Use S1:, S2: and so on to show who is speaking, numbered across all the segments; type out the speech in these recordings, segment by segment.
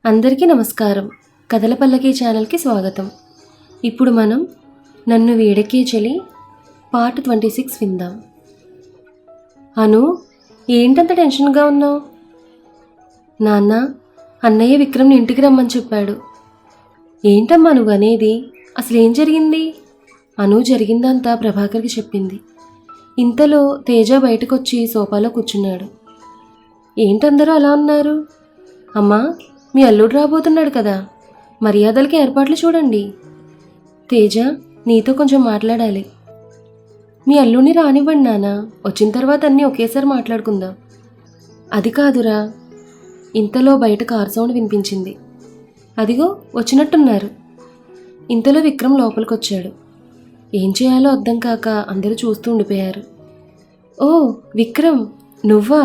S1: అందరికీ నమస్కారం. కథల పల్లకి ఛానల్కి స్వాగతం. ఇప్పుడు మనం నన్ను వేడెక్కే చలి పార్ట్ 26 విందాం. అను, ఏంటంత టెన్షన్గా ఉన్నావు? నాన్న, అన్నయ్య విక్రమ్ని ఇంటికి రమ్మని చెప్పాడు. ఏంటమ్మా నువ్వు అనేది? అసలు ఏం జరిగింది? అను జరిగిందంతా ప్రభాకర్కి చెప్పింది. ఇంతలో తేజ బయటకొచ్చి సోఫాలో కూర్చున్నాడు. ఏంటందరూ అలా ఉన్నారు? అమ్మా, మీ అల్లుడు రాబోతున్నాడు కదా, మర్యాదలకి ఏర్పాట్లు చూడండి. తేజ, నీతో కొంచెం మాట్లాడాలి. మీ అల్లుడిని రానివ్వండి నాన్న, వచ్చిన తర్వాత అన్నీ ఒకేసారి మాట్లాడుకుందాం. అది కాదురా. ఇంతలో బయట కార్ సౌండ్ వినిపించింది. అదిగో వచ్చినట్టున్నారు. ఇంతలో విక్రమ్ లోపలికొచ్చాడు. ఏం చేయాలో అర్థం కాక అందరూ చూస్తూ ఉండిపోయారు. ఓ విక్రమ్, నువ్వా?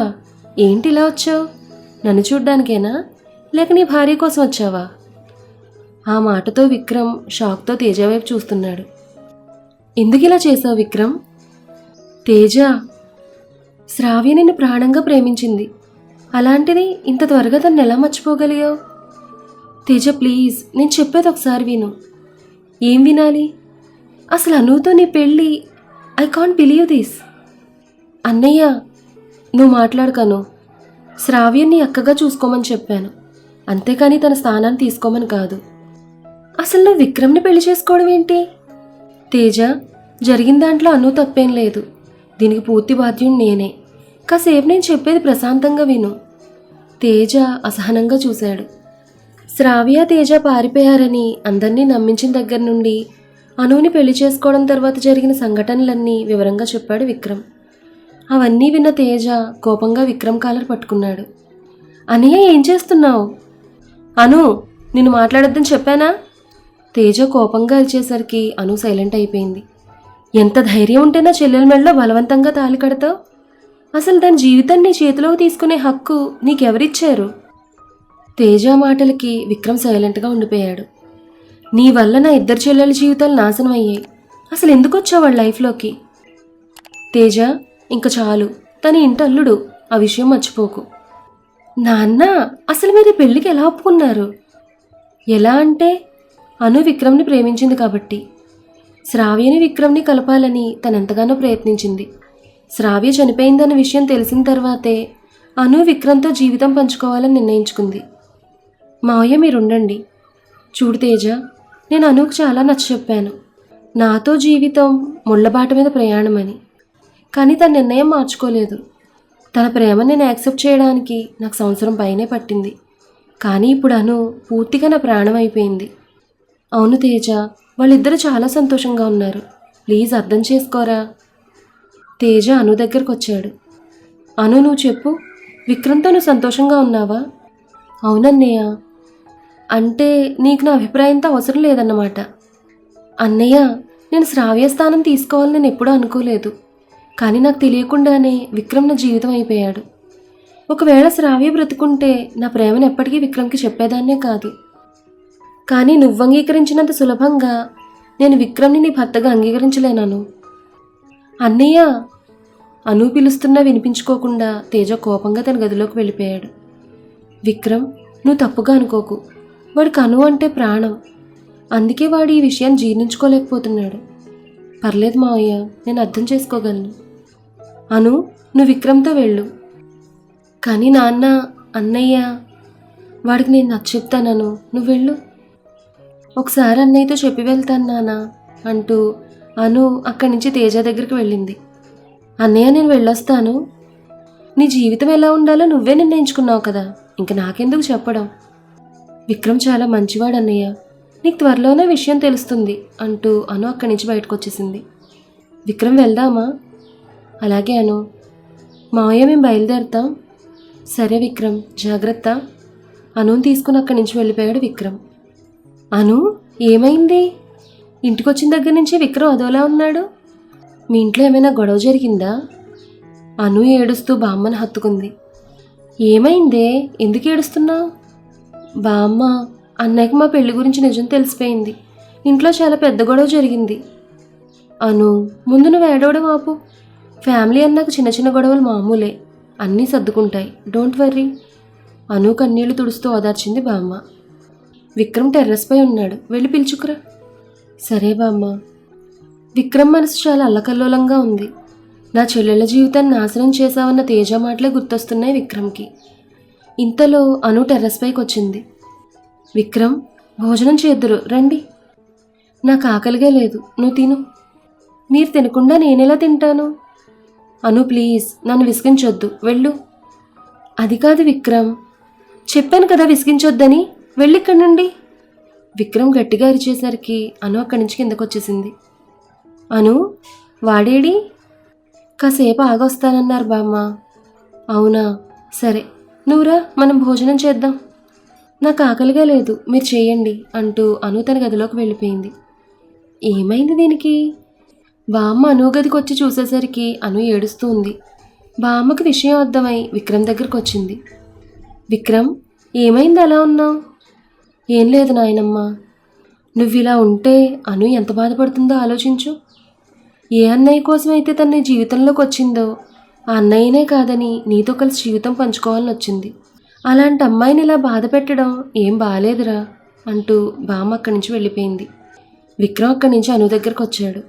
S1: ఏంటి ఇలా వచ్చావు? నన్ను చూడ్డానికేనా, లేక నీ భార్య కోసం వచ్చావా? ఆ మాటతో విక్రమ్ షాక్తో తేజ వైపు చూస్తున్నాడు. ఎందుకు ఇలా చేసావు విక్రమ్? తేజ, శ్రావ్య నిన్ను ప్రాణంగా ప్రేమించింది. అలాంటిది ఇంత త్వరగా తను ఎలా మర్చిపోగలిగావు? తేజ ప్లీజ్, నేను చెప్పేది ఒకసారి విను. ఏం వినాలి? అసలు అనుతో నీ పెళ్ళి. I can't believe this. అన్నయ్య, నువ్వు మాట్లాడకను. శ్రావ్యని అక్కగా చూసుకోమని చెప్పాను, అంతేకాని తన స్థానాన్ని తీసుకోమని కాదు. అసలు నువ్వు విక్రమ్ని పెళ్లి చేసుకోవడం ఏంటి? తేజ, జరిగిన దాంట్లో అను తప్పేం లేదు. దీనికి పూర్తి బాధ్యుడు నేనే. కాసేపు నేను చెప్పేది ప్రశాంతంగా విను. తేజ అసహనంగా చూశాడు. శ్రావ్య తేజ పారిపోయారని అందరినీ నమ్మించిన దగ్గర నుండి అనుని పెళ్లి చేసుకోవడం తర్వాత జరిగిన సంఘటనలన్నీ వివరంగా చెప్పాడు విక్రమ్. అవన్నీ విన్న తేజ కోపంగా విక్రమ్ కాలర్ పట్టుకున్నాడు. అన్నయ్య, ఏం చేస్తున్నావు? అను, నిన్ను మాట్లాడొద్దని చెప్పానా? తేజ కోపంగా అరిచేసరికి అను సైలెంట్ అయిపోయింది. ఎంత ధైర్యం ఉంటే నా చెల్లెల మెడలో బలవంతంగా తాళి కడతావు? అసలు దాని జీవితాన్ని నీ చేతిలోకి తీసుకునే హక్కు నీకెవరిచ్చారు? తేజ మాటలకి విక్రమ్ సైలెంట్గా ఉండిపోయాడు. నీ వల్ల నా ఇద్దరు చెల్లెల జీవితాలు నాశనం అయ్యాయి. అసలు ఎందుకు వచ్చావు వాళ్ళ లైఫ్లోకి? తేజ, ఇంక చాలు. తన ఇంటల్లుడు, ఆ విషయం మర్చిపోకు. నాన్న, అసలు మీరు పెళ్ళికి ఎలా ఒప్పుకున్నారు? ఎలా అంటే, అను విక్రమ్ని ప్రేమించింది కాబట్టి. శ్రావ్యని విక్రమ్ని కలపాలని తనెంతగానో ప్రయత్నించింది. శ్రావ్య చనిపోయిందన్న విషయం తెలిసిన తర్వాతే అను విక్రమ్తో జీవితం పంచుకోవాలని నిర్ణయించుకుంది. మావయ్య, మీరుండండి. చూడు తేజ, నేను అనుకు చాలా నచ్చచెప్పాను, నాతో జీవితం ముళ్ళబాట మీద ప్రయాణమని. కానీ తన నిర్ణయం మార్చుకోలేదు. తన ప్రేమని నేను యాక్సెప్ట్ చేయడానికి నాకు సంవత్సరం పైనే పట్టింది. కానీ ఇప్పుడు అను పూర్తిగా నా ప్రాణం అయిపోయింది. అవును తేజ, వాళ్ళిద్దరూ చాలా సంతోషంగా ఉన్నారు. ప్లీజ్ అర్థం చేసుకోరా. తేజ అను దగ్గరకు వచ్చాడు. అను, నువ్వు చెప్పు, విక్రమ్తో నువ్వు సంతోషంగా ఉన్నావా? అవునన్నయ్య. అంటే నీకు నా అభిప్రాయంతో అవసరం లేదన్నమాట. అన్నయ్య, నేను శ్రావ్య స్థానం తీసుకోవాలని నేను ఎప్పుడూ అనుకోలేదు. కానీ నాకు తెలియకుండానే విక్రమ్ నా జీవితం అయిపోయాడు. ఒకవేళ శ్రావ్య బ్రతుకుంటే నా ప్రేమను ఎప్పటికీ విక్రమ్కి చెప్పేదాన్నే కాదు. కానీ నువ్వు అంగీకరించినంత సులభంగా నేను విక్రమ్ని నీ భర్తగా అంగీకరించలేనాను. అన్నయ్య, అను పిలుస్తున్నా వినిపించుకోకుండా తేజ కోపంగా తన గదిలోకి వెళ్ళిపోయాడు. విక్రమ్, నువ్వు తప్పుగా అనుకోకు. వాడికి అను అంటే ప్రాణం. అందుకే వాడు ఈ విషయాన్ని జీర్ణించుకోలేకపోతున్నాడు. పర్లేదు మావయ్య, నేను అర్థం చేసుకోగలను. అను, నువ్వు విక్రమ్తో వెళ్ళు. కానీ నాన్న, అన్నయ్య, వాడికి నేను నచ్చచెప్తానను, నువ్వు వెళ్ళు. ఒకసారి అన్నయ్యతో చెప్పి వెళ్తాను నాన్న అంటూ అను అక్కడి నుంచి తేజ దగ్గరికి వెళ్ళింది. అన్నయ్య, నేను వెళ్ళొస్తాను. నీ జీవితం ఎలా ఉండాలో నువ్వే నిర్ణయించుకున్నావు కదా, ఇంక నాకెందుకు చెప్పడం? విక్రమ్ చాలా మంచివాడు అన్నయ్య, నీకు త్వరలోనే విషయం తెలుస్తుంది అంటూ అను అక్కడి నుంచి బయటకు వచ్చేసింది. విక్రమ్, వెళ్దామా? అలాగే అను. మావయ్య, మేము బయలుదేరుతాం. సరే విక్రమ్, జాగ్రత్త. అనుని తీసుకుని అక్కడి నుంచి వెళ్ళిపోయాడు విక్రమ్. అను, ఏమైంది? ఇంటికొచ్చిన దగ్గర నుంచి విక్రమ్ అదోలా ఉన్నాడు. మీ ఇంట్లో ఏమైనా గొడవ జరిగిందా? అను ఏడుస్తూ బామ్మని హత్తుకుంది. ఏమైందే, ఎందుకు ఏడుస్తున్నావు? బామ్మ, అన్నయ్యకి మా పెళ్లి గురించి నిజం తెలిసిపోయింది. ఇంట్లో చాలా పెద్ద గొడవ జరిగింది. అను, ముందు నువ్వు ఏడవడం ఆపు. ఫ్యామిలీ అన్నాక చిన్న చిన్న గొడవలు మామూలే, అన్నీ సర్దుకుంటాయి. Don't worry. అను కన్నీళ్లు తుడుస్తూ ఓదార్చింది బామ్మ. విక్రమ్ టెర్రస్పై ఉన్నాడు, వెళ్ళి పిలుచుకురా. సరే బామ్మ. విక్రమ్ మనసు చాలా అల్లకల్లోలంగా ఉంది. నా చెల్లెల జీవితాన్ని నాశనం చేశావన్న తేజ మాటలే గుర్తొస్తున్నాయి విక్రమ్కి. ఇంతలో అను టెర్రస్ పైకి వచ్చింది. విక్రమ్, భోజనం చేద్దురు రండి. నాకు ఆకలిగా లేదు, నువ్వు తిను. మీరు తినకుండా నేనెలా తింటాను? అను ప్లీజ్, నన్ను విసిగించొద్దు, వెళ్ళు. అది కాదు విక్రమ్, చెప్పాను కదా విసిగించొద్దని, వెళ్ళిక్కడి నుండి. విక్రమ్ గట్టిగా అరిచేసరికి అను అక్కడి నుంచి కిందకొచ్చేసింది. అను, వాడేడి? కాసేపు ఆగొస్తానన్నారు బామ్మ. అవునా, సరే నువ్వురా, మనం భోజనం చేద్దాం. నాకు ఆకలిగా లేదు, మీరు చేయండి అంటూ అను తన గదిలోకి వెళ్ళిపోయింది. ఏమైంది దీనికి? బామ్మ అను గదికి వచ్చి చూసేసరికి అను ఏడుస్తూ ఉంది. బామ్మకి విషయం అర్థమై విక్రమ్ దగ్గరకు వచ్చింది. విక్రమ్, ఏమైంది అలా ఉన్నావు? ఏం లేదు నాయనమ్మ. నువ్విలా ఉంటే అను ఎంత బాధపడుతుందో ఆలోచించు. ఏ అన్నయ్య కోసమైతే తన నీ జీవితంలోకి వచ్చిందో ఆ అన్నయ్యనే కాదని నీతో కలిసి జీవితం పంచుకోవాలని వచ్చింది. అలాంటి అమ్మాయిని ఇలా బాధ పెట్టడం ఏం బాలేదురా అంటూ బామ్మ అక్కడి నుంచి వెళ్ళిపోయింది. విక్రమ్ అక్కడి నుంచి అను దగ్గరకు వచ్చాడు.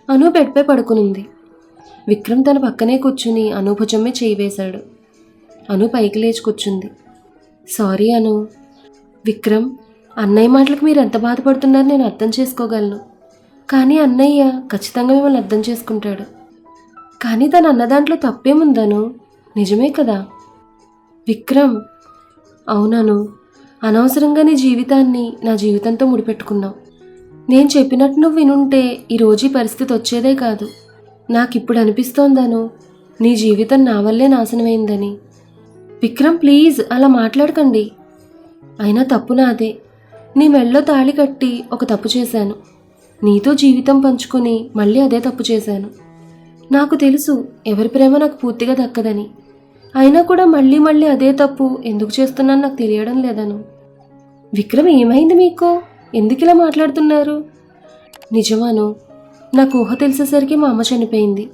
S1: అను బెడ్పై పడుకునుంది. విక్రమ్ తన పక్కనే కూర్చుని అను భుజమే చేయి వేశాడు. అను పైకి లేచి కూర్చుంది. సారీ అను. విక్రమ్, అన్నయ్య మాటలకు మీరు ఎంత బాధపడుతున్నారో నేను అర్థం చేసుకోగలను. కానీ అన్నయ్య ఖచ్చితంగా మిమ్మల్ని అర్థం చేసుకుంటాడు. కానీ తను అన్న దాంట్లో తప్పేముందను? నిజమే కదా విక్రమ్? అవునను, అనవసరంగా నీ జీవితాన్ని నా జీవితంతో ముడిపెట్టుకున్నావు. నేను చెప్పినట్టు నువ్వు వినుంటే ఈరోజు ఈ పరిస్థితి వచ్చేదే కాదు. నాకిప్పుడు అనిపిస్తోందను, నీ జీవితం నా వల్లే నాశనమైందని. విక్రమ్ ప్లీజ్, అలా మాట్లాడకండి. అయినా తప్పు నాదే. నీ మెళ్ళో తాళి కట్టి ఒక తప్పు చేశాను. నీతో జీవితం పంచుకొని మళ్ళీ అదే తప్పు చేశాను. నాకు తెలుసు ఎవరి ప్రేమ నాకు పూర్తిగా దక్కదని. అయినా కూడా మళ్ళీ మళ్ళీ అదే తప్పు ఎందుకు చేస్తున్నాను నాకు తెలియడం లేదను. విక్రమ్, ఏమైంది మీకు? ఎందుకు ఇలా మాట్లాడుతున్నారు? నిజమాను, నాకు ఊహ తెలిసేసరికి మా అమ్మ చనిపోయింది.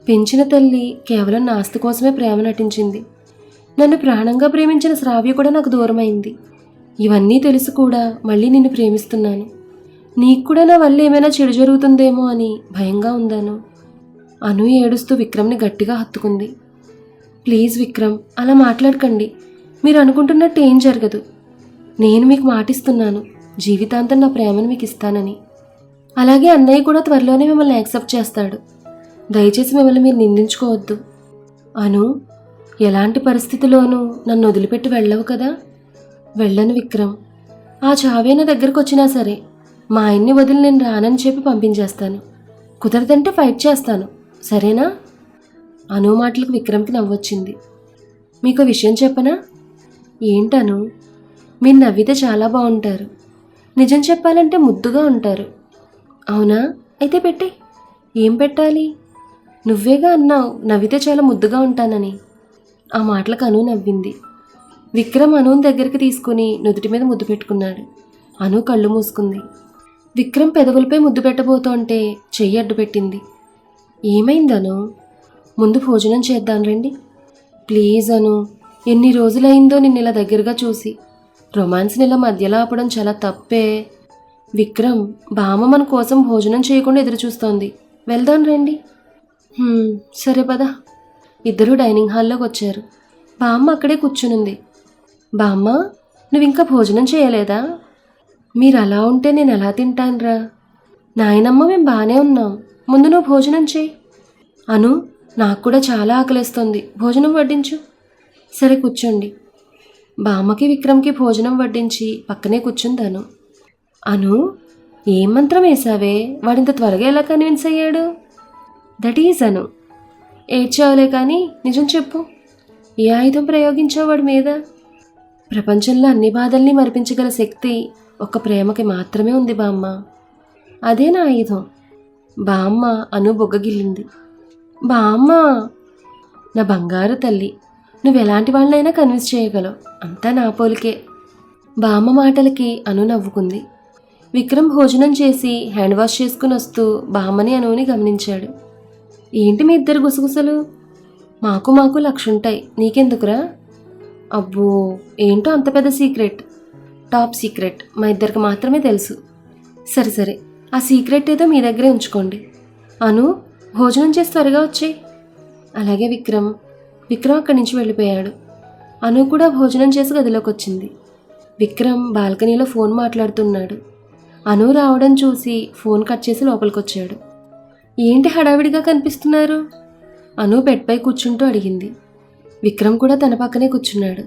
S1: పెంచిన తల్లి కేవలం నా ఆస్తి కోసమే ప్రేమ నటించింది. నన్ను ప్రాణంగా ప్రేమించిన శ్రావ్య కూడా నాకు దూరమైంది. ఇవన్నీ తెలుసు కూడా మళ్ళీ నిన్ను ప్రేమిస్తున్నాను. నీకు కూడా నా వల్ల ఏమైనా చెడు జరుగుతుందేమో అని భయంగా ఉందాను. అను ఏడుస్తూ విక్రమ్ని గట్టిగా హత్తుకుంది. ప్లీజ్ విక్రమ్, అలా మాట్లాడకండి. మీరు అనుకుంటున్నట్టు ఏం జరగదు. నేను మీకు మాటిస్తున్నాను, జీవితాంతం నా ప్రేమను మీకు ఇస్తానని. అలాగే అన్నయ్య కూడా త్వరలోనే మిమ్మల్ని యాక్సెప్ట్ చేస్తాడు. దయచేసి మిమ్మల్ని మీరు నిందించుకోవద్దు. అను, ఎలాంటి పరిస్థితిలోనూ నన్ను వదిలిపెట్టి వెళ్ళవు కదా? వెళ్ళను విక్రమ్. ఆ చావే నా దగ్గరకు వచ్చినా సరే మా ఆయన్ని వదిలి నేను రానని చెప్పి పంపించేస్తాను. కుదరదంటే ఫైట్ చేస్తాను, సరేనా? అను మాటలకు విక్రమ్కి నవ్వొచ్చింది. మీకు విషయం చెప్పనా? ఏంటను? మీరు నవ్వితే చాలా బాగుంటారు. నిజం చెప్పాలంటే ముద్దుగా ఉంటారు. అవునా? అయితే పెట్టే. ఏం పెట్టాలి? నువ్వేగా అన్నావు నవ్వితే చాలా ముద్దుగా ఉంటానని. ఆ మాటలకు అను నవ్వింది. విక్రమ్ అనుని దగ్గరికి తీసుకుని నుదుటి మీద ముద్దు పెట్టుకున్నాడు. అను కళ్ళు మూసుకుంది. విక్రమ్ పెదవులపై ముద్దు పెట్టబోతుంటే చెయ్యి అడ్డు పెట్టింది. ఏమైందను? ముందు భోజనం చేద్దాం రండి. ప్లీజ్ అను, ఎన్ని రోజులైందో నిన్ను ఇలా దగ్గరగా చూసి. రొమాన్స్ని ఇలా మధ్యలో ఆపడం చాలా తప్పే. విక్రమ్, బామ్మ మన కోసం భోజనం చేయకుండా ఎదురు చూస్తోంది. వెళ్దాం రండి. సరే పద. ఇద్దరూ డైనింగ్ హాల్లోకి వచ్చారు. బామ్మ అక్కడే కూర్చునుంది. బామ్మ, నువ్వు ఇంకా భోజనం చేయలేదా? మీరు అలా ఉంటే నేను ఎలా తింటానురా? నాయనమ్మ, మేము బాగానే ఉన్నాం. ముందు నువ్వు భోజనం చేయి. అను, నాకు కూడా చాలా ఆకలేస్తుంది, భోజనం వడ్డించు. సరే కూర్చోండి. బామ్మకి విక్రమ్కి భోజనం వడ్డించి పక్కనే కూర్చుందాను. అను, ఏం మంత్రం వేసావే? వాడింత త్వరగా ఎలా కన్విన్స్ అయ్యాడు? దట్ ఈజ్ అను. ఏడ్చావులే కానీ నిజం చెప్పు, ఏ ఆయుధం ప్రయోగించావు వాడి మీద? ప్రపంచంలో అన్ని బాధల్ని మరిపించగల శక్తి ఒక్క ప్రేమకి మాత్రమే ఉంది బామ్మ. అదే నా ఆయుధం. బామ్మ అను బొగ్గగిల్లింది. బామ్మ, నా బంగారు తల్లి, నువ్వు ఎలాంటి వాళ్ళనైనా కన్విన్స్ చేయగలవు, అంతా నా పోలికే. బామ్మ మాటలకి అను నవ్వుకుంది. విక్రమ్ భోజనం చేసి హ్యాండ్ వాష్ చేసుకుని వస్తూ బామ్మని అనుని గమనించాడు. ఏంటి మీ ఇద్దరు గుసగుసలు? మాకు లక్ష ఉంటాయి, నీకెందుకురా? అబ్బో, ఏంటో అంత పెద్ద సీక్రెట్. టాప్ సీక్రెట్, మా ఇద్దరికి మాత్రమే తెలుసు. సరే సరే, ఆ సీక్రెట్ ఏదో మీ దగ్గరే ఉంచుకోండి. అను, భోజనం చేసి త్వరగా వచ్చేయి. అలాగే విక్రమ్ అక్కడి నుంచి వెళ్ళిపోయాడు. అను కూడా భోజనం చేసి గదిలోకి వచ్చింది. విక్రమ్ బాల్కనీలో ఫోన్ మాట్లాడుతున్నాడు. అను రావడం చూసి ఫోన్ కట్ చేసి లోపలికొచ్చాడు. ఏంటి హడావిడిగా కనిపిస్తున్నారు? అను బెడ్పై కూర్చుంటూ అడిగింది. విక్రమ్ కూడా తన పక్కనే కూర్చున్నాడు.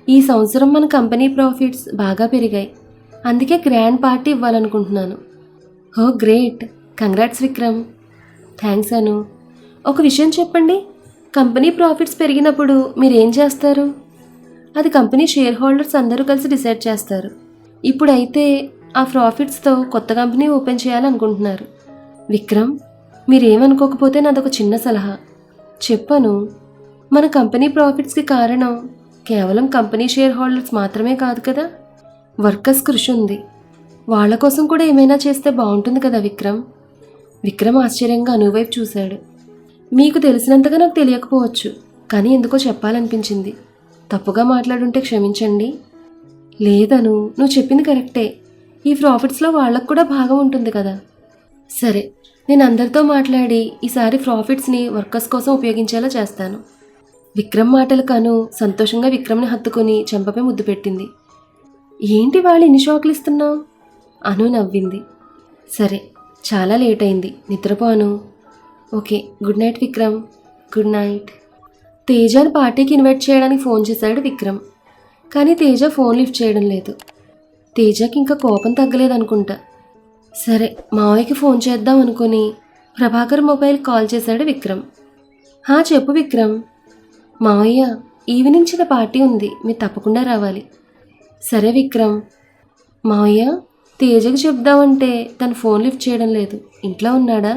S1: ఈ సంవత్సరం మన కంపెనీ ప్రాఫిట్స్ బాగా పెరిగాయి, అందుకే గ్రాండ్ పార్టీ ఇవ్వాలనుకుంటున్నాను. ఓ గ్రేట్, కంగ్రాట్స్ విక్రమ్. థ్యాంక్స్ అను. ఒక విషయం చెప్పండి, కంపెనీ ప్రాఫిట్స్ పెరిగినప్పుడు మీరేం చేస్తారు? అది కంపెనీ షేర్ హోల్డర్స్ అందరూ కలిసి డిసైడ్ చేస్తారు. ఇప్పుడైతే ఆ ప్రాఫిట్స్తో కొత్త కంపెనీ ఓపెన్ చేయాలనుకుంటున్నారు. విక్రమ్, మీరేమనుకోకపోతే నాదొక చిన్న సలహా చెప్పను. మన కంపెనీ ప్రాఫిట్స్కి కారణం కేవలం కంపెనీ షేర్ హోల్డర్స్ మాత్రమే కాదు కదా, వర్కర్స్ కృషి ఉంది. వాళ్ళ కోసం కూడా ఏమైనా చేస్తే బాగుంటుంది కదా విక్రమ్. విక్రమ్ ఆశ్చర్యంగా అను వైపు చూశాడు. మీకు తెలిసినంతగా నాకు తెలియకపోవచ్చు, కానీ ఎందుకో చెప్పాలనిపించింది. తప్పుగా మాట్లాడుంటే క్షమించండి. లేదను, నువ్వు చెప్పింది కరెక్టే. ఈ ప్రాఫిట్స్లో వాళ్ళకు కూడా భాగం ఉంటుంది కదా. సరే, నేను అందరితో మాట్లాడి ఈసారి ప్రాఫిట్స్ని వర్కర్స్ కోసం ఉపయోగించేలా చేస్తాను. విక్రమ్ మాటలకు అను సంతోషంగా విక్రమ్ని హత్తుకొని చెంపపై ముద్దు పెట్టింది. ఏంటి వాళ్ళు ఇన్ని షాకులు ఇస్తున్నావు? అను నవ్వింది. సరే, చాలా లేట్ అయింది, నిద్రపోను. Okay, good night Vikram. Good night. తేజని పార్టీకి ఇన్వైట్ చేయడానికి ఫోన్ చేశాడు విక్రమ్. కానీ తేజ ఫోన్ లిఫ్ట్ చేయడం లేదు. తేజకి ఇంకా కోపం తగ్గలేదనుకుంటా. సరే, మావయ్యకి ఫోన్ చేద్దాం అనుకుని ప్రభాకర్ మొబైల్ కాల్ చేశాడు విక్రమ్. చెప్పు విక్రమ్. మావయ్య, ఈవినింగ్ చిన్న పార్టీ ఉంది, మీరు తప్పకుండా రావాలి. సరే విక్రమ్. మావయ్య, తేజకి చెప్దామంటే తను ఫోన్ లిఫ్ట్ చేయడం లేదు. ఇంట్లో ఉన్నాడా?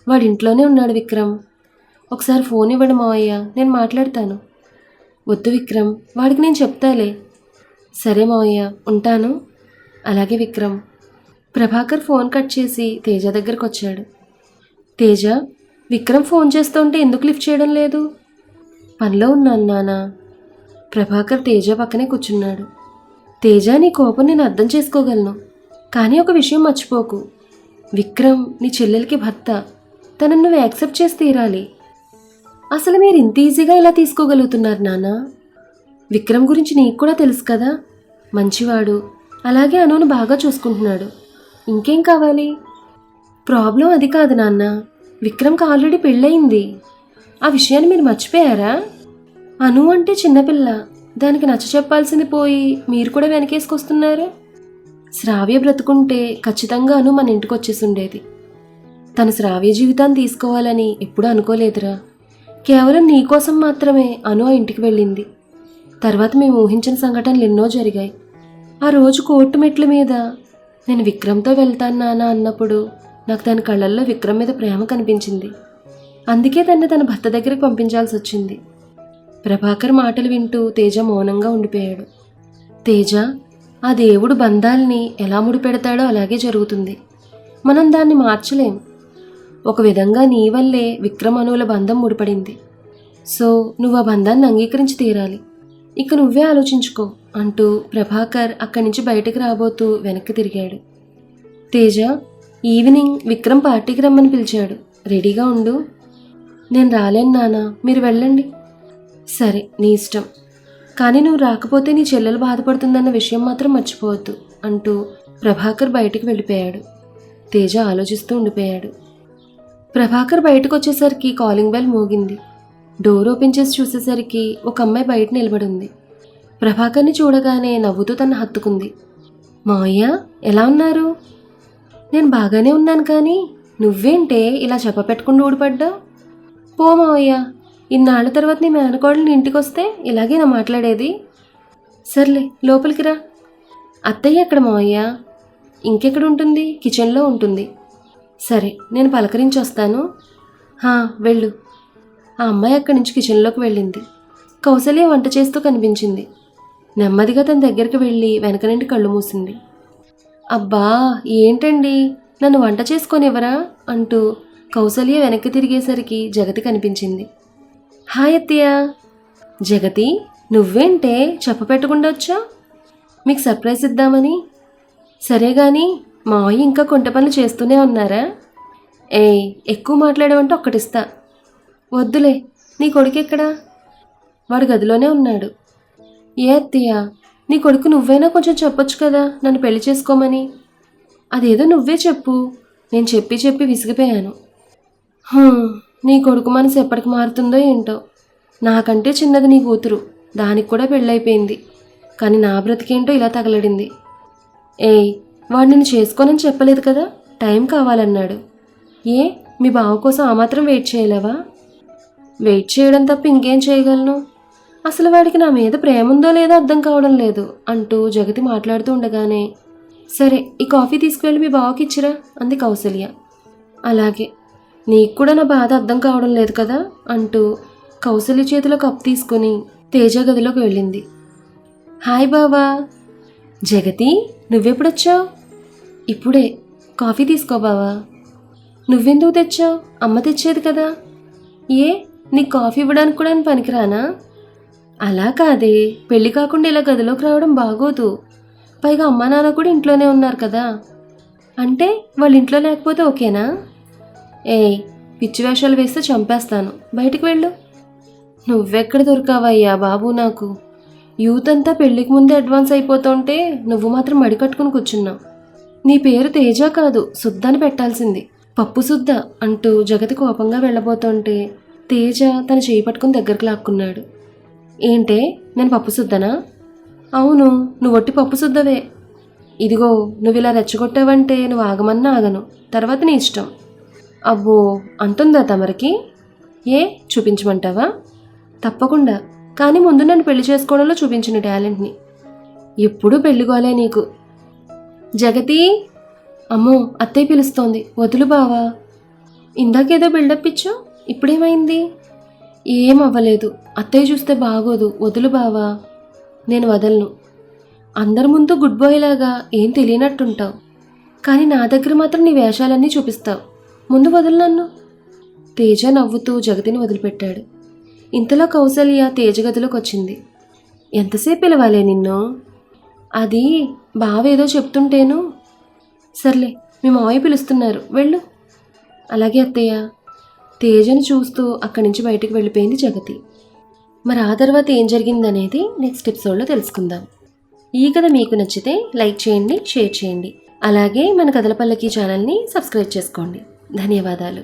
S1: వాడు ఇంట్లోనే ఉన్నాడు విక్రమ్. ఒకసారి ఫోన్ ఇవ్వండి మావయ్య, నేను మాట్లాడతాను. వద్దు విక్రమ్, వాడికి నేను చెప్తాలే. సరే మావయ్య, ఉంటాను. అలాగే విక్రమ్. ప్రభాకర్ ఫోన్ కట్ చేసి తేజ దగ్గరకు వచ్చాడు. తేజ, విక్రమ్ ఫోన్ చేస్తుంటే ఎందుకు లిఫ్ట్ చేయడం లేదు? పనిలో ఉన్నాను నానా. ప్రభాకర్ తేజ పక్కనే కూర్చున్నాడు. తేజ, నీ కోపం నేను అర్థం చేసుకోగలను, కానీ ఒక విషయం మర్చిపోకు. విక్రమ్ నీ చెల్లెలకి భర్త, తనను నువ్వు యాక్సెప్ట్ చేసి తీరాలి. అసలు మీరు ఇంత ఈజీగా ఇలా తీసుకోగలుగుతున్నారు నానా? విక్రమ్ గురించి నీకు కూడా తెలుసు కదా, మంచివాడు, అలాగే అనును బాగా చూసుకుంటున్నాడు. ఇంకేం కావాలి? ప్రాబ్లం అది కాదు నాన్న, విక్రమ్కి ఆల్రెడీ పెళ్ళయింది. ఆ విషయాన్ని మీరు మర్చిపోయారా? అను అంటే చిన్నపిల్ల, దానికి నచ్చ చెప్పాల్సింది పోయి మీరు కూడా వెనకేసుకొస్తున్నారు. శ్రావ్య బ్రతుకుంటే ఖచ్చితంగా అను మన ఇంటికి వచ్చేసి ఉండేది. తన శ్రావ్య జీవితాన్ని తీసుకోవాలని ఎప్పుడూ అనుకోలేదురా. కేవలం నీకోసం మాత్రమే అను ఆ ఇంటికి వెళ్ళింది. తర్వాత మేము ఊహించిన సంఘటనలు ఎన్నో జరిగాయి. ఆ రోజు కోర్టు మెట్ల మీద నేను విక్రమ్తో వెళ్తాను నాన్న అన్నప్పుడు నాకు దాని కళ్ళల్లో విక్రమ్ మీద ప్రేమ కనిపించింది. అందుకే దాన్ని తన భర్త దగ్గరికి పంపించాల్సి వచ్చింది. ప్రభాకర్ మాటలు వింటూ తేజ మౌనంగా ఉండిపోయాడు. తేజ, ఆ దేవుడు బంధాల్ని ఎలా ముడిపెడతాడో అలాగే జరుగుతుంది. మనం దాన్ని మార్చలేం. ఒక విధంగా నీ వల్లే విక్రమ్ అనువుల బంధం ముడిపడింది. సో నువ్వు ఆ బంధాన్ని అంగీకరించి తీరాలి. ఇక నువ్వే ఆలోచించుకో అంటూ ప్రభాకర్ అక్కడి నుంచి బయటకు రాబోతూ వెనక్కి తిరిగాడు. తేజ, ఈవినింగ్ విక్రమ్ పార్టీకి రమ్మని పిలిచాడు, రెడీగా ఉండు. నేను రాలేను నాన్న, మీరు వెళ్ళండి. సరే, నీ ఇష్టం, కానీ నువ్వు రాకపోతే నీ చెల్లెలు బాధపడుతుందన్న విషయం మాత్రం మర్చిపోవద్దు అంటూ ప్రభాకర్ బయటికి వెళ్ళిపోయాడు. తేజ ఆలోచిస్తూ ఉండిపోయాడు. ప్రభాకర్ బయటకు వచ్చేసరికి కాలింగ్ బెల్ మోగింది. డోర్ ఓపెన్ చేసి చూసేసరికి ఒక అమ్మాయి బయట నిలబడి ఉంది. ప్రభాకర్ని చూడగానే నవ్వుతూ తను హత్తుకుంది. మావయ్య, ఎలా ఉన్నారు? నేను బాగానే ఉన్నాను, కానీ నువ్వేంటే ఇలా చెప్పపెట్టకుండా ఊడిపడ్డావు? పో మావయ్య, ఇన్నాళ్ళ తర్వాత నీ మేనకోడలు ఇంటికి వస్తే ఇలాగే నా మాట్లాడేది. సర్లే, లోపలికి రా. అత్తయ్య ఎక్కడ మావయ్య? ఇంకెక్కడ ఉంటుంది? కిచెన్లో ఉంటుంది. సరే, నేను పలకరించి వస్తాను. వెళ్ళు. ఆ అమ్మాయి అక్కడి నుంచి కిచెన్లోకి వెళ్ళింది. కౌసల్య వంట చేస్తూ కనిపించింది. నెమ్మదిగా తన దగ్గరికి వెళ్ళి వెనక నుండి కళ్ళు మూసింది. అబ్బా, ఏంటండి, నన్ను వంట చేసుకొనివ్వరా అంటూ కౌసల్య వెనక్కి తిరిగేసరికి జగతి కనిపించింది. హాయ్ అత్తయ్య. జగతి, నువ్వేంటే చెప్పపెట్టకుండా వచ్చా? మీకు సర్ప్రైజ్ ఇద్దామని. సరే కానీ మావయ్య ఇంకా కొంట పనులు చేస్తూనే ఉన్నారా? ఏయ్, ఎక్కువ మాట్లాడేవంటే ఒక్కటిస్తా. వద్దులే. నీ కొడుకు ఎక్కడా? వాడు గదిలోనే ఉన్నాడు. ఏ అత్తయ్య, నీ కొడుకు నువ్వైనా కొంచెం చెప్పొచ్చు కదా నన్ను పెళ్లి చేసుకోమని. అదేదో నువ్వే చెప్పు. నేను చెప్పి చెప్పి విసిగిపోయాను. నీ కొడుకు మనసు ఎప్పటికి మారుతుందో ఏంటో. నాకంటే చిన్నది నీ కూతురు, దానికి కూడా పెళ్ళైపోయింది. కానీ నా బ్రతికేంటో ఇలా తగలడింది. ఏయ్, వాడు నిన్ను చేసుకోనని చెప్పలేదు కదా, టైం కావాలన్నాడు. ఏ, మీ బావ కోసం ఆ మాత్రం వెయిట్ చేయలేవా? వెయిట్ చేయడం తప్ప ఇంకేం చేయగలను? అసలు వాడికి నా మీద ప్రేమ ఉందో లేదో అర్థం కావడం లేదు అంటూ జగతి మాట్లాడుతూ ఉండగానే, సరే ఈ కాఫీ తీసుకువెళ్ళి మీ బావకి ఇచ్చిరా అంది కౌసల్య. అలాగే. నీకు కూడా నా బాధ అర్థం కావడం లేదు కదా అంటూ కౌసల్య చేతిలో కప్ తీసుకుని తేజ గదిలోకి వెళ్ళింది. హాయ్ బావా. జగతి, నువ్వెప్పుడొచ్చావు? ఇప్పుడే. కాఫీ తీసుకో బావా. నువ్వెందుకు తెచ్చావు? అమ్మ తెచ్చేది కదా. ఏ, నీకు కాఫీ ఇవ్వడానికి కూడా నేను పనికిరానా? అలా కాదే, పెళ్ళి కాకుండా ఇలా గదిలోకి రావడం బాగోదు. పైగా అమ్మా నాన్న కూడా ఇంట్లోనే ఉన్నారు కదా. అంటే వాళ్ళు ఇంట్లో లేకపోతే ఓకేనా? ఏయ్, పిచ్చి వేషాలు వేస్తే చంపేస్తాను. బయటికి వెళ్ళు. నువ్వెక్కడ దొరికావయ్యా బాబు నాకు. యూత్ అంతా పెళ్ళికి ముందే అడ్వాన్స్ అయిపోతుంటే నువ్వు మాత్రం మడికట్టుకుని కూర్చున్నావు. నీ పేరు తేజ కాదు, శుద్ధ అని పెట్టాల్సింది. పప్పు శుద్ధ అంటూ జగతి కోపంగా వెళ్ళబోతుంటే తేజ తన చేయి పట్టుకుని దగ్గరికి లాక్కున్నాడు. ఏంటే, నేను పప్పు శుద్ధనా? అవును, నువ్వు ఒట్టి పప్పు శుద్ధవే. ఇదిగో, నువ్వు ఇలా రెచ్చగొట్టావంటే నువ్వు ఆగమన్నా ఆగను. తర్వాత నీ ఇష్టం. అబ్బో, అంతుందా తమరికి? ఏ, చూపించమంటావా? తప్పకుండా. కానీ ముందు నన్ను పెళ్లి చేసుకోవడంలో చూపించిన టాలెంట్ని. ఎప్పుడూ పెళ్ళిగోలే నీకు. జగతి. అమ్మో, అత్తయ్య పిలుస్తోంది. వదులు బావా. ఇందాకేదో బిల్డప్ ఇచ్చావు, ఇప్పుడేమైంది? ఏం అవ్వలేదు. అత్తయ్య చూస్తే బాగోదు. వదులు బావా. నేను వదలను. అందరి ముందు గుడ్ బాయ్ లాగా ఏం తెలియనట్టుంటావు, కానీ నా దగ్గర మాత్రం నీ వేషాలన్నీ చూపిస్తావు. ముందు వదులు నన్ను. తేజ నవ్వుతూ జగతిని వదిలిపెట్టాడు. ఇంతలో కౌసల్య తేజ గదిలోకి వచ్చింది. ఎంతసేపు పిలవాలే నిన్ను? అది బావేదో చెప్తుంటేను. సర్లే, మీ మావయ్య పిలుస్తున్నారు, వెళ్ళు. అలాగే అత్తయ్య. తేజను చూస్తూ అక్కడి నుంచి బయటికి వెళ్ళిపోయింది జగతి. మరి ఆ తర్వాత ఏం జరిగిందనేది నెక్స్ట్ ఎపిసోడ్లో తెలుసుకుందాం. ఈ కథ మీకు నచ్చితే లైక్ చేయండి, షేర్ చేయండి. అలాగే మన కథల పల్లకి ఛానల్ని సబ్స్క్రైబ్ చేసుకోండి. ధన్యవాదాలు.